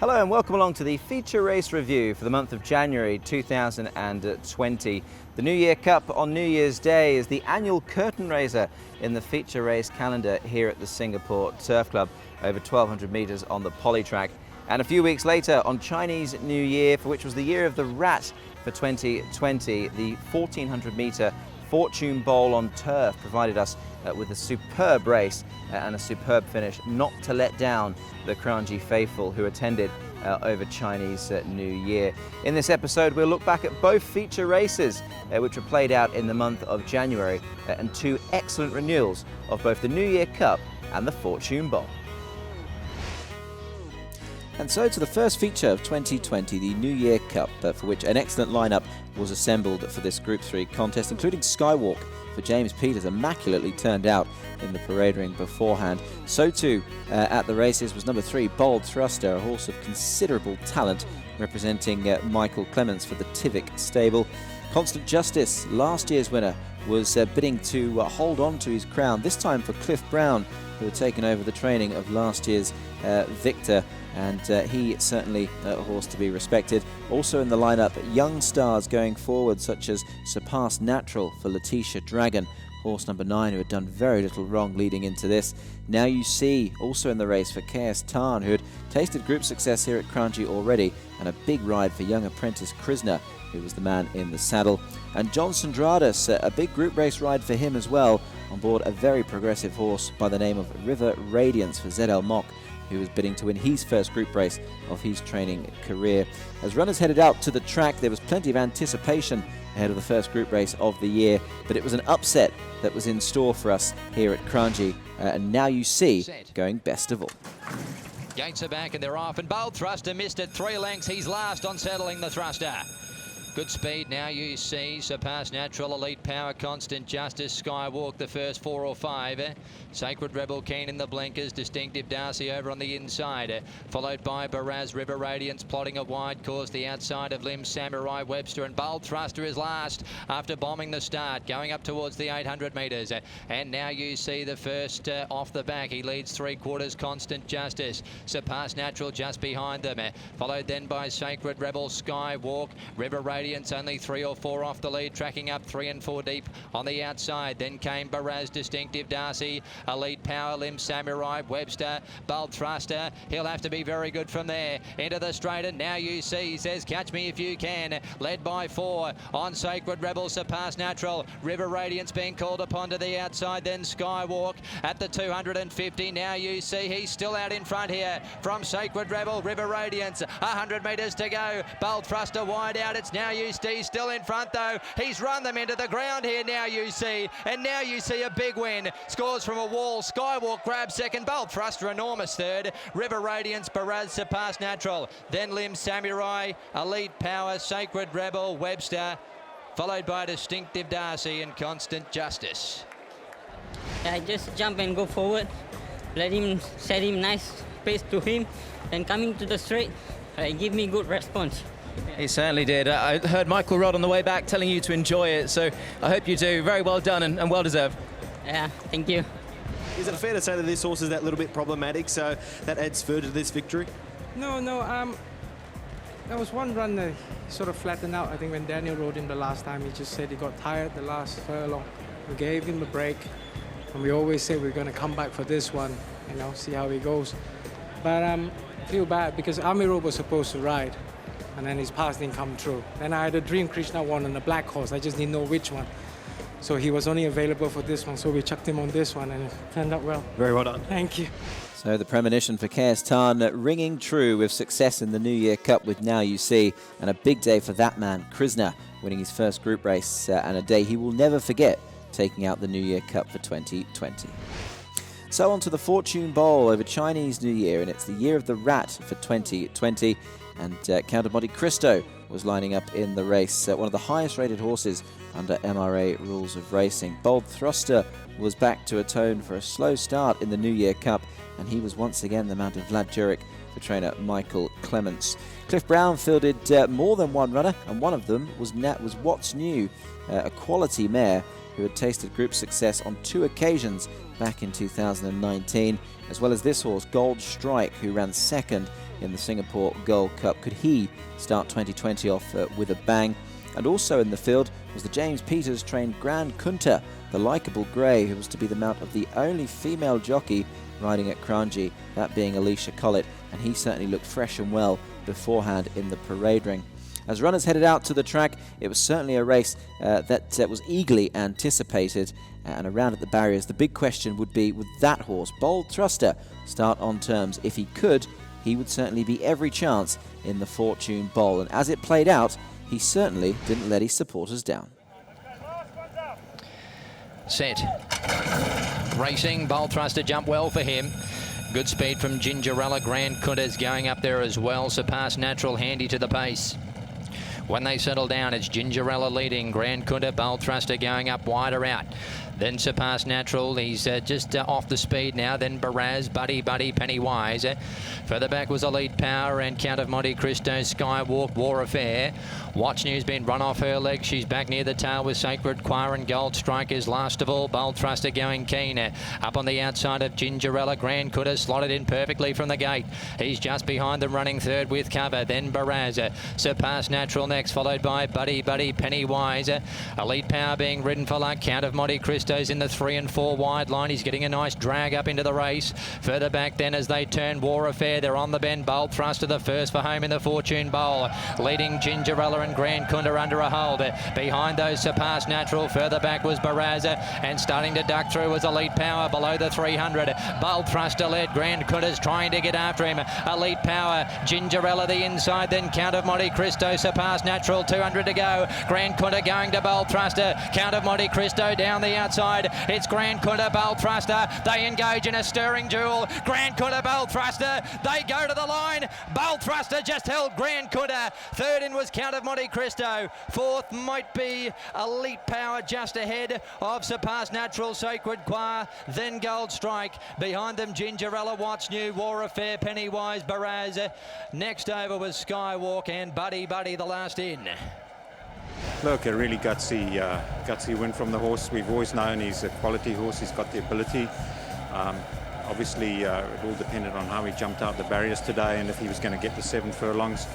Hello and welcome along to the feature race review for the month of January 2020. The New Year Cup on New Year's Day is the annual curtain raiser in the feature race calendar here at the Singapore Turf Club, over 1,200 metres on the poly track. And a few weeks later, on Chinese New Year, for which was the year of the rat for 2020, the 1,400 metre Fortune Bowl on turf provided us with a superb race and a superb finish, not to let down the Kranji faithful who attended over Chinese New Year. In this episode, we'll look back at both feature races which were played out in the month of January and two excellent renewals of both the New Year Cup and the Fortune Bowl. And so to the first feature of 2020, the New Year Cup, for which an excellent lineup was assembled for this Group 3 contest, including Skywalk for James Peters, immaculately turned out in the parade ring beforehand. So too at the races was number 3, Bold Thruster, a horse of considerable talent, representing Michael Clements for the Tivik stable. Constant Justice, last year's winner, was bidding to hold on to his crown, this time for Cliff Brown, who had taken over the training of last year's victor, and he certainly a horse to be respected. Also in the lineup, young stars going forward, such as Surpass Natural for Letitia Dragon, horse number 9, who had done very little wrong leading into this. Now You See, also in the race for KS Tarn, who had tasted group success here at Kranji already, and a big ride for young apprentice Krishna, who was the man in the saddle. And John Sandradas, a big group race ride for him as well, on board a very progressive horse by the name of River Radiance for ZL Mock, who was bidding to win his first group race of his training career. As runners headed out to the track, there was plenty of anticipation ahead of the first group race of the year, but it was an upset that was in store for us here at Kranji, and Now You See going best of all. Gates are back and they're off, and Bold Thruster missed it 3 lengths. He's last on settling the thruster. Good speed, Now You See, Surpass Natural, Elite Power, Constant Justice, Skywalk, the first 4 or 5. Sacred Rebel keen in the blinkers, Distinctive Darcy over on the inside. Followed by Baraz, River Radiance plotting a wide course, the outside of Lim Samurai Webster, and Bold Thruster is last after bombing the start, going up towards the 800 metres. And Now You See the first off the back. He leads 3/4, Constant Justice. Surpass Natural just behind them. Followed then by Sacred Rebel, Skywalk, River Radiance only 3 or 4 off the lead, tracking up 3 and 4 deep on the outside. Then came Baraz, Distinctive Darcy, Elite Power, Lim Samurai, Webster, Bold Thruster. He'll have to be very good from there. Into the straight, and Now You See says Catch Me If You Can. Led by 4 on Sacred Rebel, Surpass Natural. River Radiance being called upon to the outside. Then Skywalk at the 250. Now You See he's still out in front here from Sacred Rebel. River Radiance, 100 metres to go. Bold Thruster wide out. It's Now You See still in front though. He's run them into the ground here, Now You See. And Now You See a big win. Scores from a wall. Skywalk grabs second. Bold Thruster enormous third. River Radiance, Baraz, Surpass Natural. Then Lim Samurai, Elite Power, Sacred Rebel, Webster. Followed by Distinctive Darcy and Constant Justice. I just jump and go forward. Let him set him nice pace to him. And coming to the straight, give me good response. He certainly did. I heard Michael Rod on the way back telling you to enjoy it, so I hope you do. Very well done and well deserved. Yeah, thank you. Is it fair to say that this horse is that little bit problematic, so that adds further to this victory? No. There was one run that sort of flattened out. I think when Daniel rode him the last time, he just said he got tired the last furlong. We gave him a break, and we always say we're going to come back for this one, see how he goes. But I feel bad because Army Road was supposed to ride, and then his pass didn't come through. Then I had a dream Krishna won on the black horse. I just didn't know which one. So he was only available for this one, so we chucked him on this one, and it turned out well. Very well done. Thank you. So the premonition for KS Tarn ringing true with success in the New Year Cup with Now You See, and a big day for that man, Krishna, winning his first group race, and a day he will never forget, taking out the New Year Cup for 2020. So on to the Fortune Bowl over Chinese New Year, and it's the year of the rat for 2020, and Count of Monte Cristo was lining up in the race, one of the highest rated horses under MRA rules of racing. Bold Thruster was back to atone for a slow start in the New Year Cup, and he was once again the mount of Vlad Jurek for trainer Michael Clements. Cliff Brown fielded more than one runner, and one of them was What's New, a quality mare who had tasted group success on 2 occasions back in 2019, as well as this horse, Gold Strike, who ran second in the Singapore Gold Cup. Could he start 2020 off with a bang? And also in the field was the James Peters trained Grand Kunta, the likeable grey, who was to be the mount of the only female jockey riding at Kranji, that being Alicia Collett, and he certainly looked fresh and well beforehand in the parade ring. As runners headed out to the track, it was certainly a race that was eagerly anticipated, and around at the barriers, the big question would be, would that horse, Bold Thruster, start on terms? If he could, he would certainly be every chance in the Fortune Bowl, and as it played out, he certainly didn't let his supporters down. Set. Racing, Bold Thruster jumped well for him. Good speed from Gingerella. Grand Kunta's going up there as well. Surpass Natural handy to the pace. When they settle down, it's Gingerella leading. Grand Kunta, Bold Thruster going up wider out. Then Surpass Natural, he's just off the speed now. Then Baraz, Buddy, Pennywise. Further back was Elite Power and Count of Monte Cristo, Skywalk, War Affair. Watch News been run off her leg. She's back near the tail with Sacred Choir and Gold Strike is last of all. Bold Thruster going keen. Up on the outside of Gingerella. Grand Kunta slotted in perfectly from the gate. He's just behind them, running third with cover. Then Baraz, Surpass Natural next, followed by Buddy, Pennywise. Elite Power being ridden for luck. Count of Monte Cristo in the 3 and 4 wide line. He's getting a nice drag up into the race. Further back then as they turn, War Affair. They're on the bend. Bold Thruster the first for home in the Fortune Bowl. Leading Gingerella and Grand Kunta under a hold. Behind those, Surpass Natural. Further back was Baraza. And starting to duck through was Elite Power below the 300. Bold Thruster led. Grand Kunta's trying to get after him. Elite Power. Gingerella the inside. Then Count of Monte Cristo. Surpass Natural. 200 to go. Grand Kunta going to Bold Thruster. Count of Monte Cristo down the outside. It's Grand Kunta, Bold Thruster. They engage in a stirring duel. Grand Kunta, Bold Thruster. They go to the line. Bold Thruster just held Grand Kunta. Third in was Count of Monte Cristo. Fourth might be Elite Power just ahead of Surpass Natural, Sacred Choir. Then Gold Strike. Behind them, Gingerella, What's New, War Affair, Pennywise, Baraz. Next over was Skywalk and Buddy, the last in. Look, a really gutsy win from the horse. We've always known he's a quality horse. He's got the ability. Obviously, it all depended on how he jumped out the barriers today and if he was going to get the 7 furlongs.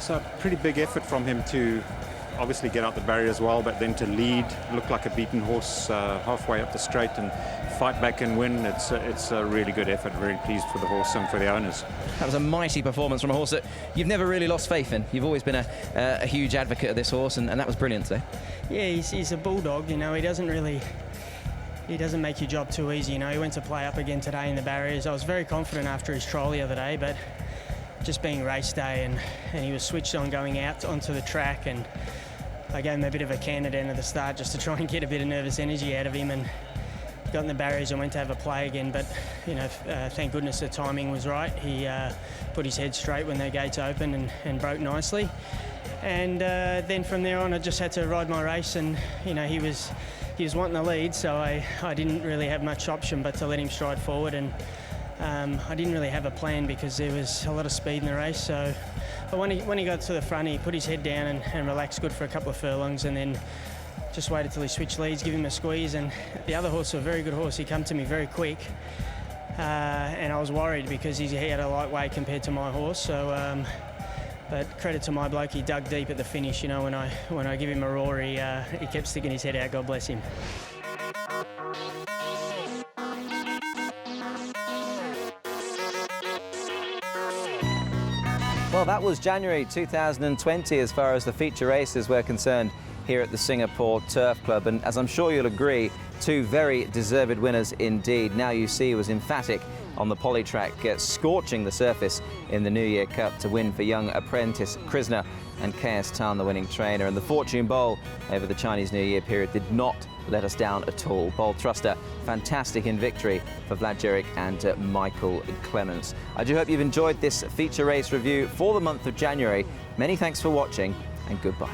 So a pretty big effort from him to obviously get out the barriers well, but then to lead, look like a beaten horse halfway up the straight and fight back and win. It's a really good effort. Very pleased for the horse and for the owners. That was a mighty performance from a horse that you've never really lost faith in. You've always been a huge advocate of this horse, and that was brilliant today. Yeah, he's a bulldog. You know, he doesn't make your job too easy. You know, he went to play up again today in the barriers. I was very confident after his trial the other day, but just being race day and he was switched on going out onto the track, and I gave him a bit of a can at the start just to try and get a bit of nervous energy out of him, and got in the barriers and went to have a play again. But you know, thank goodness the timing was right. He put his head straight when the gates opened and broke nicely. And then from there on, I just had to ride my race, and you know, he was wanting the lead, so I didn't really have much option but to let him stride forward. And I didn't really have a plan because there was a lot of speed in the race. So, but when he got to the front, he put his head down and relaxed good for a couple of furlongs, and then just waited till he switched leads, give him a squeeze. And the other horse, a very good horse, he came to me very quick, and I was worried because he had a light weight compared to my horse. So, but credit to my bloke, he dug deep at the finish. You know, when I give him a roar, he kept sticking his head out. God bless him. Well, that was January 2020 as far as the feature races were concerned here at the Singapore Turf Club, and as I'm sure you'll agree, 2 very deserved winners indeed. Now You See was emphatic on the poly track, scorching the surface in the New Year Cup to win for young apprentice Krishna, and KS Tan the winning trainer. And the Fortune Bowl over the Chinese New Year period did not let us down at all. Bold Thruster, fantastic in victory for Vlad Jurek and Michael Clements. I do hope you've enjoyed this feature race review for the month of January. Many thanks for watching, and goodbye.